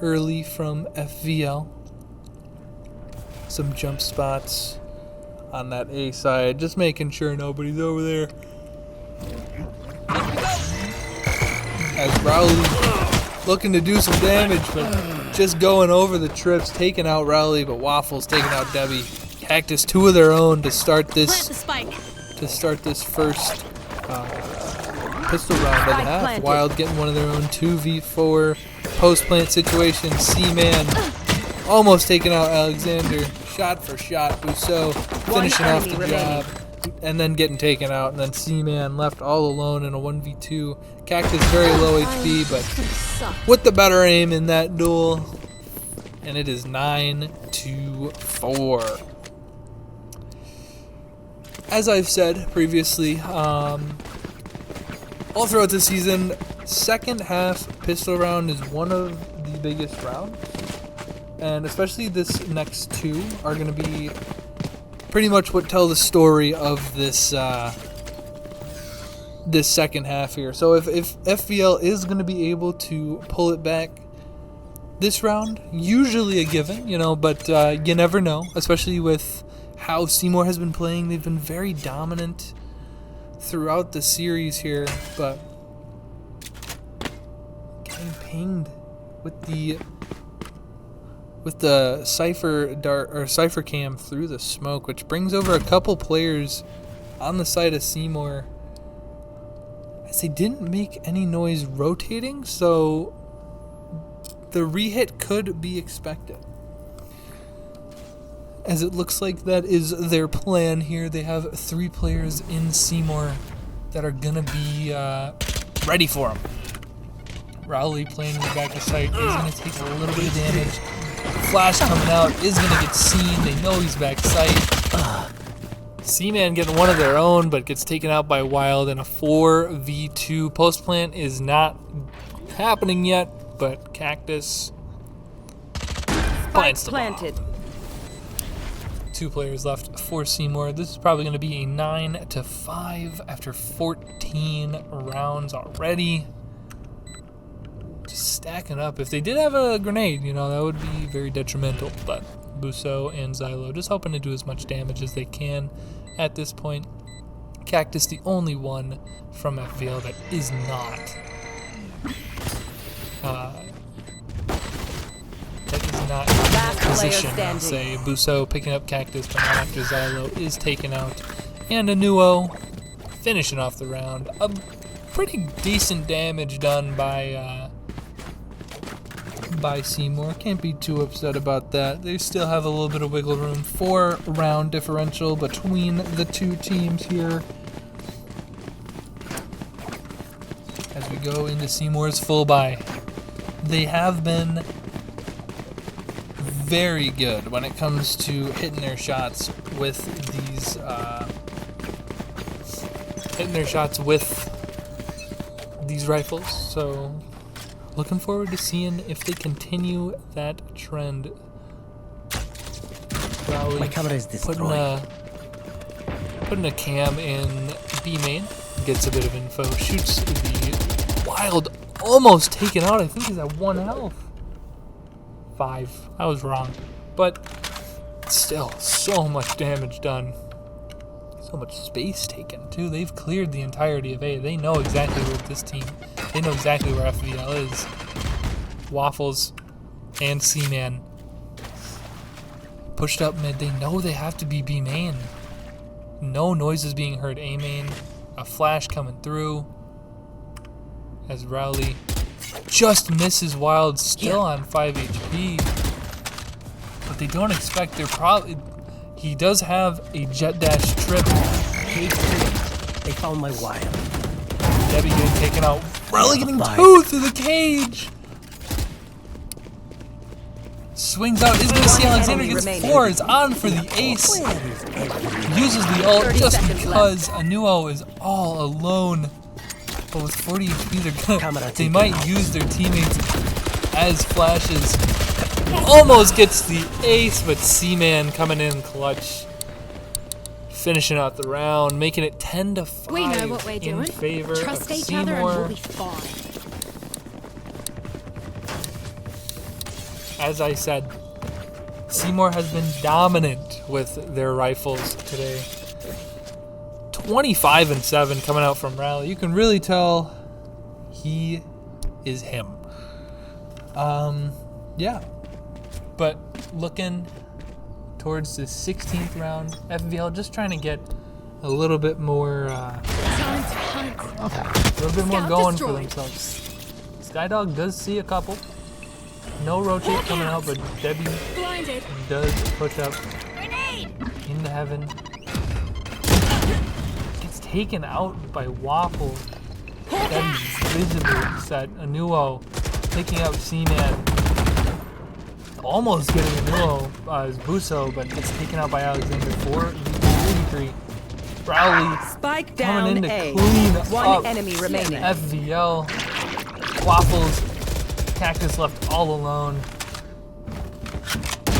early from FVL. Some jump spots on that A side, just making sure nobody's over there. As Rowley looking to do some damage, but just going over the trips, taking out Rowley, but Waffle's taking out Debbie. Cactus, 2 of their own to start this first pistol round of the half. Wild getting one of their own 2v4 post plant situation. C-Man almost taking out Alexander. Shot for shot. Busso finishing off the job and then getting taken out. And then C-Man left all alone in a 1v2. Cactus very low HP, but with the better aim in that duel. And it is 9-4. As I've said previously, all throughout the season, second half pistol round is one of the biggest rounds. And especially this next 2 are going to be pretty much what tell the story of this this second half here. So if FVL is going to be able to pull it back this round, usually a given, but you never know, especially with how Seymour has been playing. They've been very dominant throughout the series here, but getting pinged with the Cypher dart or Cypher cam through the smoke, which brings over a couple players on the side of Seymour, as they didn't make any noise rotating, so the rehit could be expected. As it looks like that is their plan here. They have 3 players in Seymour that are going to be ready for them. Rowley playing in the back of sight is going to take a little bit of damage. Flash coming out is going to get seen. They know he's back sight. C-Man getting one of their own, but gets taken out by Wild in a 4v2. Post plant is not happening yet, but Cactus plants the bomb. 2 players left for Seymour. This is probably going to be a 9-5 after 14 rounds already. Just stacking up. If they did have a grenade, you know, that would be very detrimental. But Buso and Xylo just hoping to do as much damage as they can at this point. Cactus, the only one from FVL that is not. That is not in Last player position, standing. I'd say. Buso picking up Cactus, but not after Xylo is taken out. And Anuo finishing off the round. A pretty decent damage done by Seymour. Can't be too upset about that. They still have a little bit of wiggle room. 4-round differential between the two teams here. As we go into Seymour's full buy. They have been very good when it comes to hitting their shots with these rifles. So looking forward to seeing if they continue that trend. Probably My camera is destroyed. putting a cam in B main, gets a bit of info, shoots the wild, almost taken out. I think he's at 1 health. 5. I was wrong. But still, so much damage done. So much space taken, too. They've cleared the entirety of A. They know exactly where this team, they know exactly where FVL is. Waffles and C-Man pushed up mid. They know they have to be B main. No noises being heard A main. A flash coming through. As Rowley just misses wild, still on 5 HP. But they don't expect they're probably. He does have a jet dash trip. They found my wire. Debbie getting taken out. Rowley getting Bye. 2 through the cage. Swings out. Is going to see Alexander enemy gets remaining. 4. Is on for the ace. Where is everyone? Uses the ult 30 just seconds because Anuo is all alone. But with 40 HP, they're Camera they taken might out. use their teammates as flashes. Almost gets the ace, but C-Man coming in clutch. Finishing out the round, making it 10-5 We know what we're in doing. favor Trust of each other and we'll Seymour. be fine. As I said, Seymour has been dominant with their rifles today. 25-7 coming out from Rally. You can really tell he is him. Yeah. But looking towards the 16th round, FVL just trying to get a little bit more Time to hunt. Scout going for destroyed. themselves. Skydog does see a couple. No rotate coming out, but Debbie Blinded. does push up Grenade. into heaven. Gets taken out by Waffle. Debbie's visibly set. Anuo taking out C-Man. Almost getting Anuo as Buso, but gets taken out by Alexander 4-3. Rowley Spike coming in down to A. clean One up enemy remaining. FVL. Waffles. Cactus left all alone.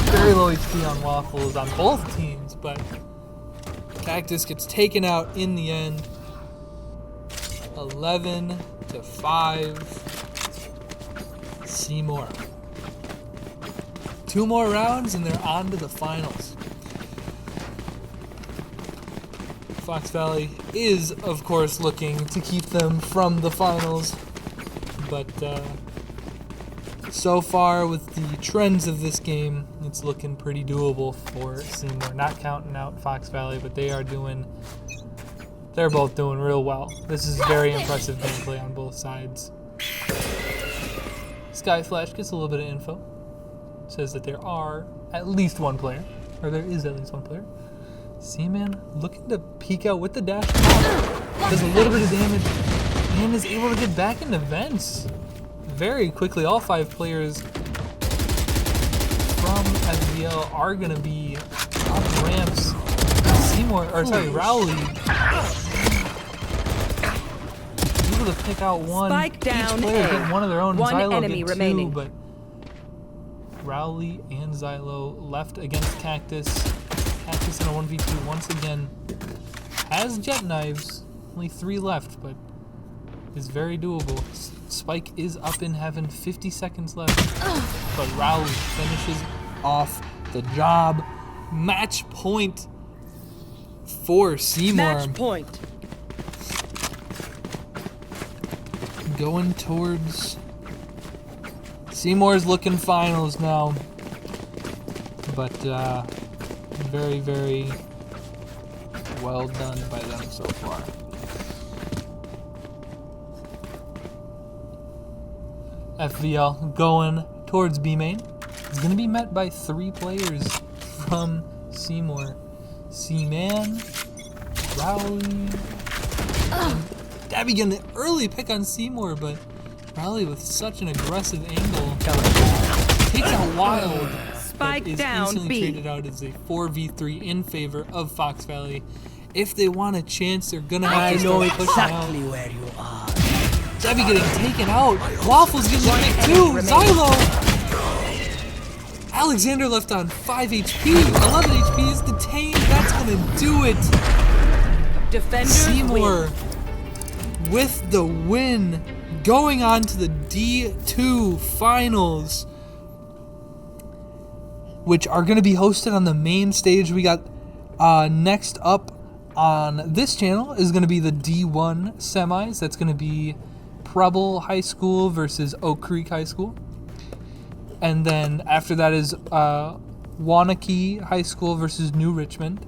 Very low HP on Waffles on both teams, but Cactus gets taken out in the end. 11-5. Seymour. 2 more rounds and they're on to the finals. Fox Valley is, of course, looking to keep them from the finals, but so far with the trends of this game, it's looking pretty doable for Seymour. Not counting out Fox Valley, but they're both doing real well. This is very impressive gameplay on both sides. Skyflash gets a little bit of info. Says that there are at least one player, or there is at least one player. C-Man looking to peek out with the dash. Does a little bit of damage and is able to get back into vents very quickly. All 5 players from FVL are going to be up ramps. Seymour, or sorry, Rowley able to pick out one. Spike down Each player A. get one of their own. One Xylo enemy get 2, remaining. but Rowley and Xylo left against Cactus. Cactus in a 1v2 once again. Has jet knives. Only 3 left, but is very doable. Spike is up in heaven. 50 seconds left. But Rowley finishes off the job. Match point for Seymour. Match point. Going towards Seymour's looking finals now. But very, very well done by them so far. FVL going towards B main. It's going to be met by 3 players from Seymour. C-Man, Rowley, and Dabby getting an early pick on Seymour, but Rowley with such an aggressive angle takes out Wild. Spike is down instantly B. traded out as a 4v3 in favor of Fox Valley. If they want a chance, they're gonna have to know start pushing out. exactly where you are. Debbie getting taken out. Waffles getting the pick too. Xylo. Alexander left on 5 HP. 11 HP is detained. That's gonna do it. Defenders Seymour win. with the win, going on to the D2 finals, which are going to be hosted on the main stage. We got next up on this channel is going to be the D1 semis. That's going to be Preble High School versus Oak Creek High School. And then after that is Wanakee High School versus New Richmond.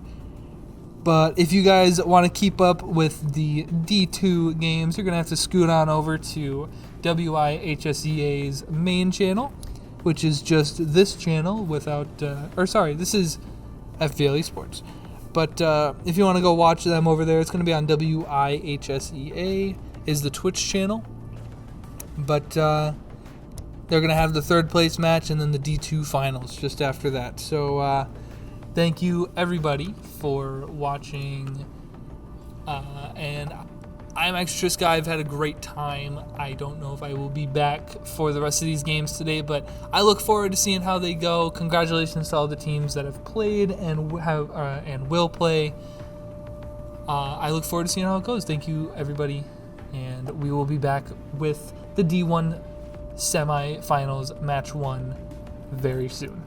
But if you guys want to keep up with the D2 games, you're going to have to scoot on over to WIHSEA's main channel, which is just this channel without, this is FVL Esports. But if you want to go watch them over there, it's going to be on WIHSEA is the Twitch channel. But they're going to have the 3rd place match and then the D2 finals just after that. So thank you everybody for watching. And I'm Extras Guy. I've had a great time. I don't know if I will be back for the rest of these games today, but I look forward to seeing how they go. Congratulations to all the teams that have played and have and will play. I look forward to seeing how it goes. Thank you, everybody, and we will be back with the D1 semifinals match 1 very soon.